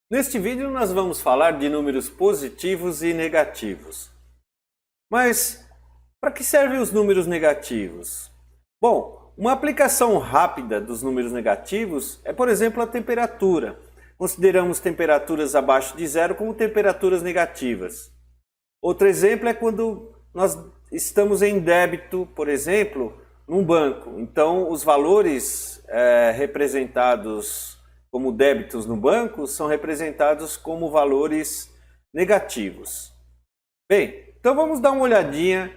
Neste vídeo nós vamos falar de números positivos e negativos. Mas para que servem os números negativos? Bom, uma aplicação rápida dos números negativos é, por exemplo, a temperatura. Consideramos temperaturas abaixo de zero como temperaturas negativas. Outro exemplo é quando nós estamos em débito, por exemplo, num banco. Então, os valores representados como débitos no banco são representados como valores negativos. Bem, então vamos dar uma olhadinha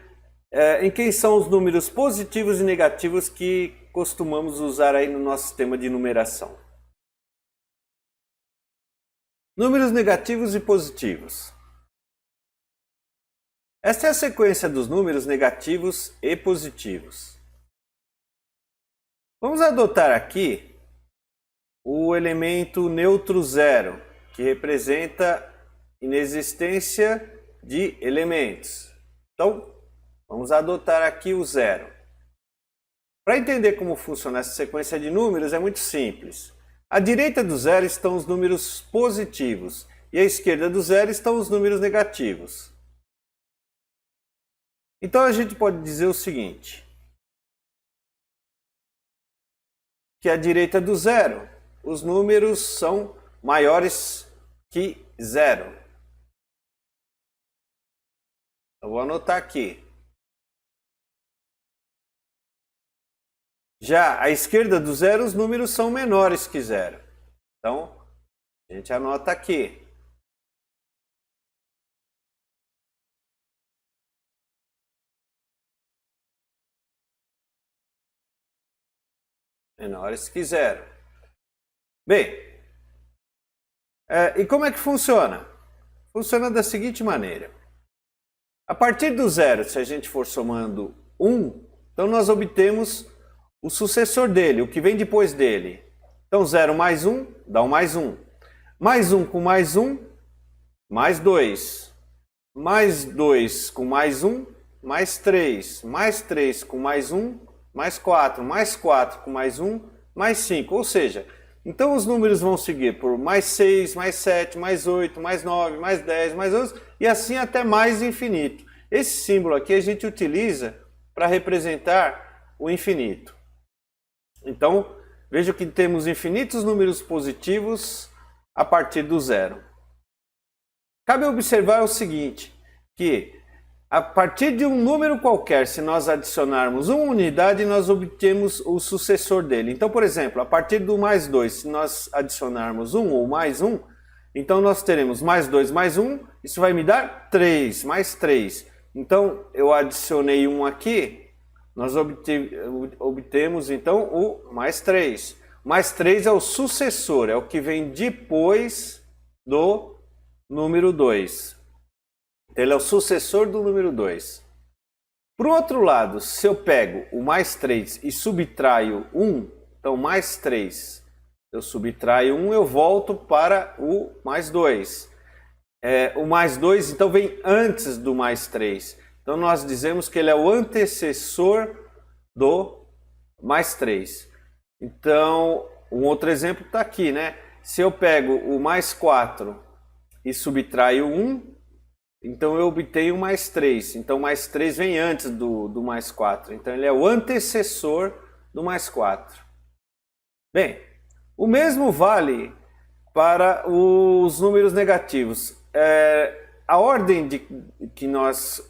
em quem são os números positivos e negativos que costumamos usar aí no nosso sistema de numeração. Números negativos e positivos. Esta é a sequência dos números negativos e positivos. Vamos adotar aqui o elemento neutro zero, que representa inexistência de elementos. Então, vamos adotar aqui o zero. Para entender como funciona essa sequência de números é muito simples. À direita do zero estão os números positivos e à esquerda do zero estão os números negativos. Então a gente pode dizer o seguinte, que à direita do zero os números são maiores que zero. Eu vou anotar aqui. Já à esquerda do zero, os números são menores que zero. Então, a gente anota aqui. Menores que zero. Bem, e como é que funciona? Funciona da seguinte maneira. A partir do zero, se a gente for somando 1, então nós obtemos o sucessor dele, o que vem depois dele. Então 0 mais 1 dá um mais 1. Mais 1 com mais 1, mais 2. Mais 2 com mais 1, mais 3. Mais 3 com mais 1, mais 4. Mais 4 com mais 1, mais 5. Ou seja, então os números vão seguir por mais 6, mais 7, mais 8, mais 9, mais 10, mais 11 e assim até mais infinito. Esse símbolo aqui a gente utiliza para representar o infinito. Então, veja que temos infinitos números positivos a partir do zero. Cabe observar o seguinte, que a partir de um número qualquer, se nós adicionarmos uma unidade, nós obtemos o sucessor dele. Então, por exemplo, a partir do mais 2, se nós adicionarmos 1 ou mais 1, então nós teremos mais 2 mais 1, isso vai me dar 3, mais 3. Então, eu adicionei 1 aqui, nós obtemos então o mais 3. Mais 3 é o sucessor, é o que vem depois do número 2. Ele é o sucessor do número 2. Por outro lado, se eu pego o mais 3 e subtraio 1, então mais 3, eu subtraio 1, eu volto para o mais 2. O mais 2 então vem antes do mais 3. Então nós dizemos que ele é o antecessor do mais 3. Então, um outro exemplo está aqui, né? Se eu pego o mais 4 e subtraio 1, então eu obtenho mais 3. Então mais 3 vem antes do mais 4. Então ele é o antecessor do mais 4. Bem, o mesmo vale para os números negativos. A ordem que nós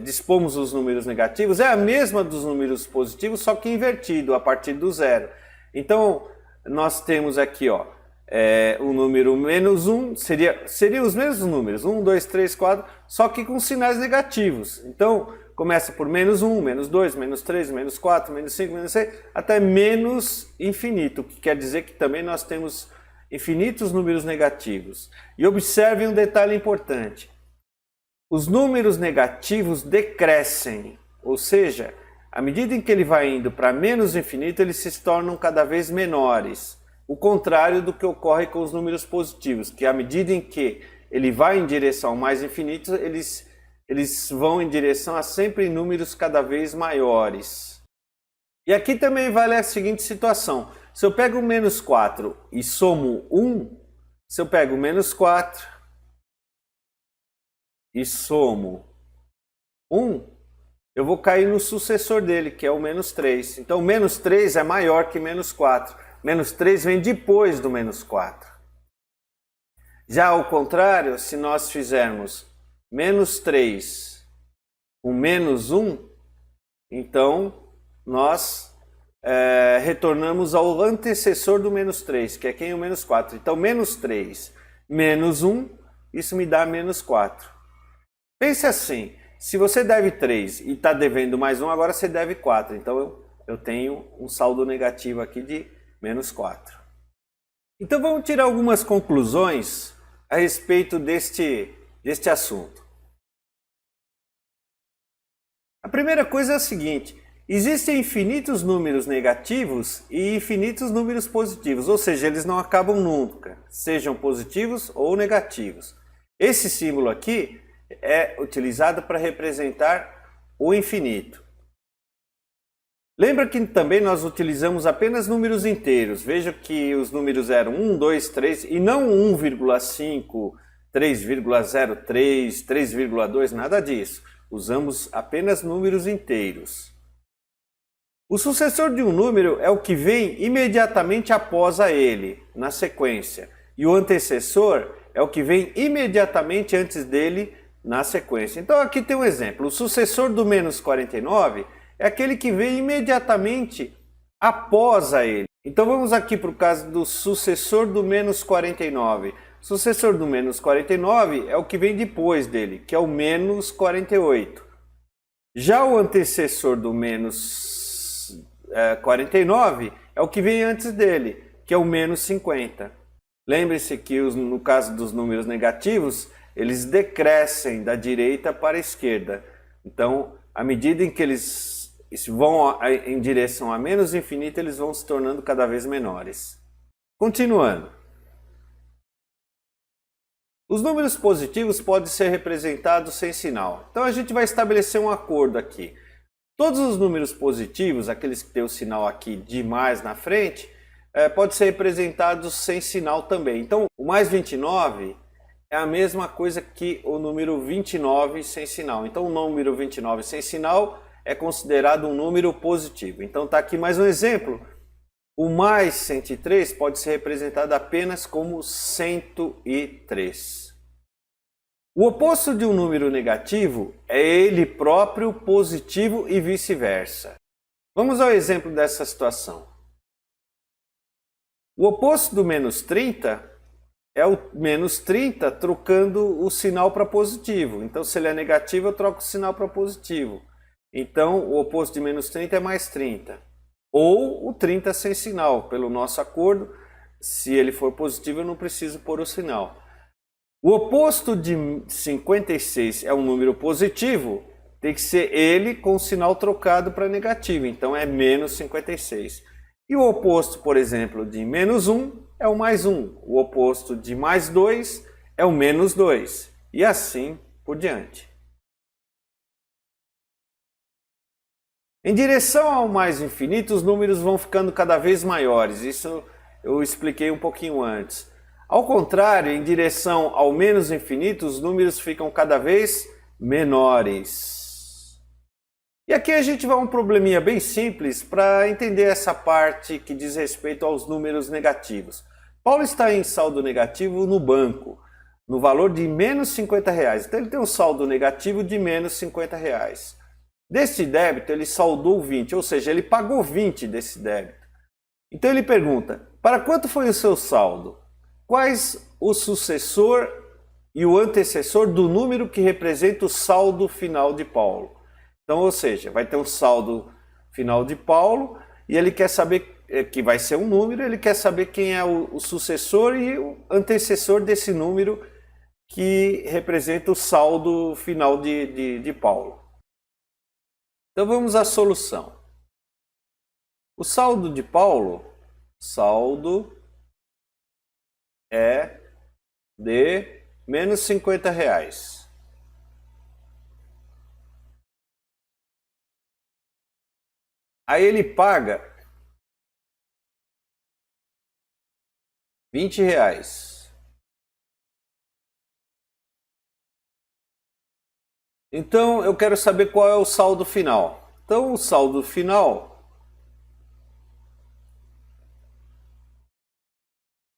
dispomos os números negativos é a mesma dos números positivos, só que invertido, a partir do zero. Então, nós temos aqui, ó, o número menos 1, seriam os mesmos números, 1, 2, 3, 4, só que com sinais negativos. Então, começa por menos 1, menos 2, menos 3, menos 4, menos 5, menos 6, até menos infinito, o que quer dizer que também nós temos infinitos números negativos. E observem um detalhe importante. Os números negativos decrescem, ou seja, à medida em que ele vai indo para menos infinito, eles se tornam cada vez menores. O contrário do que ocorre com os números positivos, que à medida em que ele vai em direção ao mais infinito, eles vão em direção a sempre números cada vez maiores. E aqui também vale a seguinte situação. Se eu pego o menos 4 e somo 1, Se eu pego menos 4 e somo 1, eu vou cair no sucessor dele, que é o menos 3. Então, menos 3 é maior que menos 4. Menos 3 vem depois do menos 4. Já ao contrário, se nós fizermos menos 3 com menos 1, então nós retornamos ao antecessor do menos 3, que é quem? O menos 4. Então, menos 3 menos 1, isso me dá menos 4. Pense assim, se você deve 3 e está devendo mais 1, agora você deve 4. Então, eu tenho um saldo negativo aqui de menos 4. Então, vamos tirar algumas conclusões a respeito deste assunto. A primeira coisa é a seguinte: existem infinitos números negativos e infinitos números positivos, ou seja, eles não acabam nunca, sejam positivos ou negativos. Esse símbolo aqui é utilizado para representar o infinito. Lembra que também nós utilizamos apenas números inteiros. Veja que os números eram 1, 2, 3 e não 1,5, 3,03, 3,2, nada disso. Usamos apenas números inteiros. O sucessor de um número é o que vem imediatamente após a ele, na sequência. E o antecessor é o que vem imediatamente antes dele, na sequência. Então aqui tem um exemplo. O sucessor do menos 49 é aquele que vem imediatamente após a ele. Então vamos aqui para o caso do sucessor do menos 49. O sucessor do menos 49 é o que vem depois dele, que é o menos 48. Já o antecessor do menos 49 é o que vem antes dele, que é o menos 50. Lembre-se que no caso dos números negativos, eles decrescem da direita para a esquerda. Então, à medida em que eles vão em direção a menos infinito, eles vão se tornando cada vez menores. Continuando. Os números positivos podem ser representados sem sinal. Então a gente vai estabelecer um acordo aqui. Todos os números positivos, aqueles que têm o sinal aqui de mais na frente, podem ser representados sem sinal também. Então o mais 29 é a mesma coisa que o número 29 sem sinal. Então o número 29 sem sinal é considerado um número positivo. Então está aqui mais um exemplo. O mais 103 pode ser representado apenas como 103. O oposto de um número negativo é ele próprio positivo e vice-versa. Vamos ao exemplo dessa situação. O oposto do menos 30 é o menos 30 trocando o sinal para positivo. Então, se ele é negativo, eu troco o sinal para positivo. Então, o oposto de menos 30 é mais 30. Ou o 30 sem sinal. Pelo nosso acordo, se ele for positivo, eu não preciso pôr o sinal. O oposto de 56 é um número positivo, tem que ser ele com o sinal trocado para negativo. Então, é menos 56. E o oposto, por exemplo, de menos 1 é o mais 1. O oposto de mais 2 é o menos 2. E assim por diante. Em direção ao mais infinito, os números vão ficando cada vez maiores. Isso eu expliquei um pouquinho antes. Ao contrário, em direção ao menos infinito, os números ficam cada vez menores. E aqui a gente vai a um probleminha bem simples para entender essa parte que diz respeito aos números negativos. Paulo está em saldo negativo no banco, no valor de menos 50 reais. Então ele tem um saldo negativo de menos 50 reais. Deste débito ele saldou 20, ou seja, ele pagou 20 desse débito. Então ele pergunta, para quanto foi o seu saldo? Quais o sucessor e o antecessor do número que representa o saldo final de Paulo? Então, ou seja, vai ter um saldo final de Paulo e ele quer saber, que vai ser um número, ele quer saber quem é o sucessor e o antecessor desse número que representa o saldo final de Paulo. Então vamos à solução. O saldo de Paulo, saldo é de menos 50 reais. Aí ele paga 20 reais. Então eu quero saber qual é o saldo final. Então o saldo final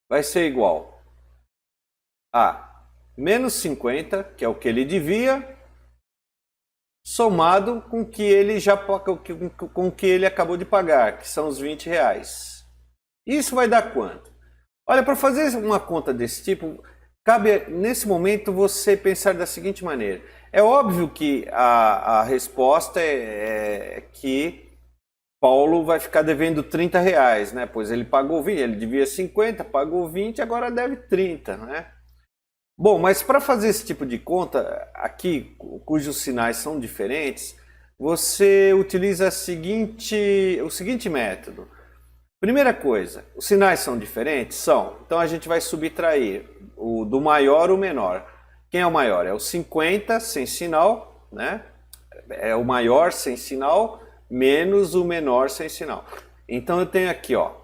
vai ser igual a menos 50, que é o que ele devia, somado com o que ele com o que ele acabou de pagar, que são os R$20. Isso vai dar quanto? Olha, para fazer uma conta desse tipo, cabe nesse momento você pensar da seguinte maneira. É óbvio que a resposta é que Paulo vai ficar devendo R$30, né? Pois ele pagou 20, ele devia 50, pagou 20, agora deve 30, né? Bom, mas para fazer esse tipo de conta aqui, cujos sinais são diferentes, você utiliza o seguinte método. Primeira coisa, os sinais são diferentes? São. Então a gente vai subtrair o do maior o menor. Quem é o maior? É o 50 sem sinal, né? É o maior sem sinal menos o menor sem sinal. Então eu tenho aqui, ó,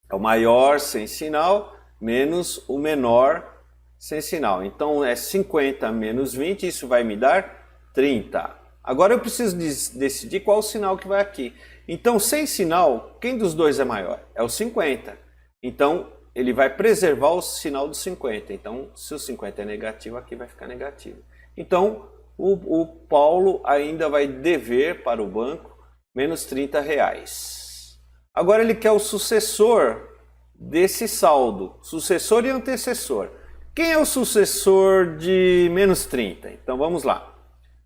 é o maior sem sinal menos o menor sem sinal. Então é 50 menos 20, isso vai me dar 30. Agora eu preciso decidir qual o sinal que vai aqui. Então, sem sinal, quem dos dois é maior? É o 50. Então, ele vai preservar o sinal do 50. Então, se o 50 é negativo, aqui vai ficar negativo. Então, o Paulo ainda vai dever para o banco menos R$30. Agora ele quer o sucessor desse saldo. Sucessor e antecessor. Quem é o sucessor de menos 30? Então, vamos lá.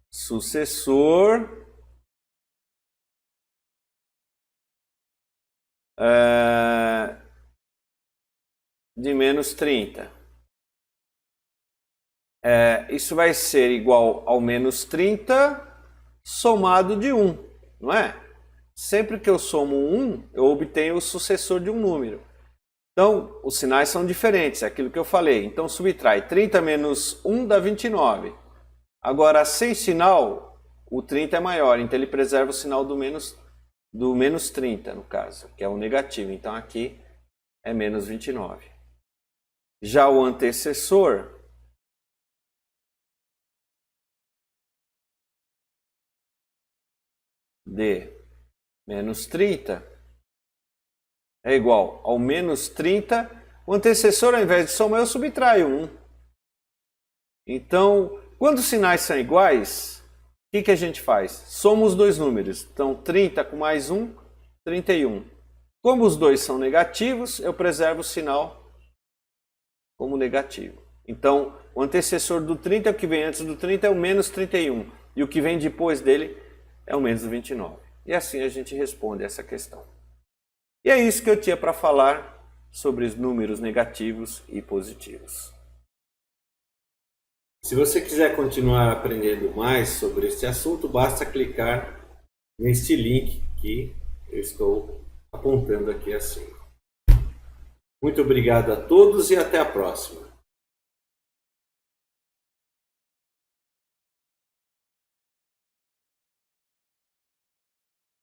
Sucessor de menos 30. Isso vai ser igual ao menos 30 somado de 1, não é? Sempre que eu somo 1, eu obtenho o sucessor de um número. Então, os sinais são diferentes, é aquilo que eu falei. Então, subtrai 30 menos 1 dá 29. Agora, sem sinal, o 30 é maior, então ele preserva o sinal do menos 30, no caso, que é o negativo. Então, aqui é menos 29. Já o antecessor de menos 30 é igual ao menos 30. O antecessor, ao invés de somar, eu subtraio 1. Então, quando os sinais são iguais, o que a gente faz? Soma os dois números. Então, 30 com mais 1, 31. Como os dois são negativos, eu preservo o sinal como negativo. Então, o antecessor do 30, o que vem antes do 30 é o menos 31. E o que vem depois dele é o menos 29. E assim a gente responde essa questão. E é isso que eu tinha para falar sobre os números negativos e positivos. Se você quiser continuar aprendendo mais sobre este assunto, basta clicar neste link que eu estou apontando aqui assim. Muito obrigado a todos e até a próxima.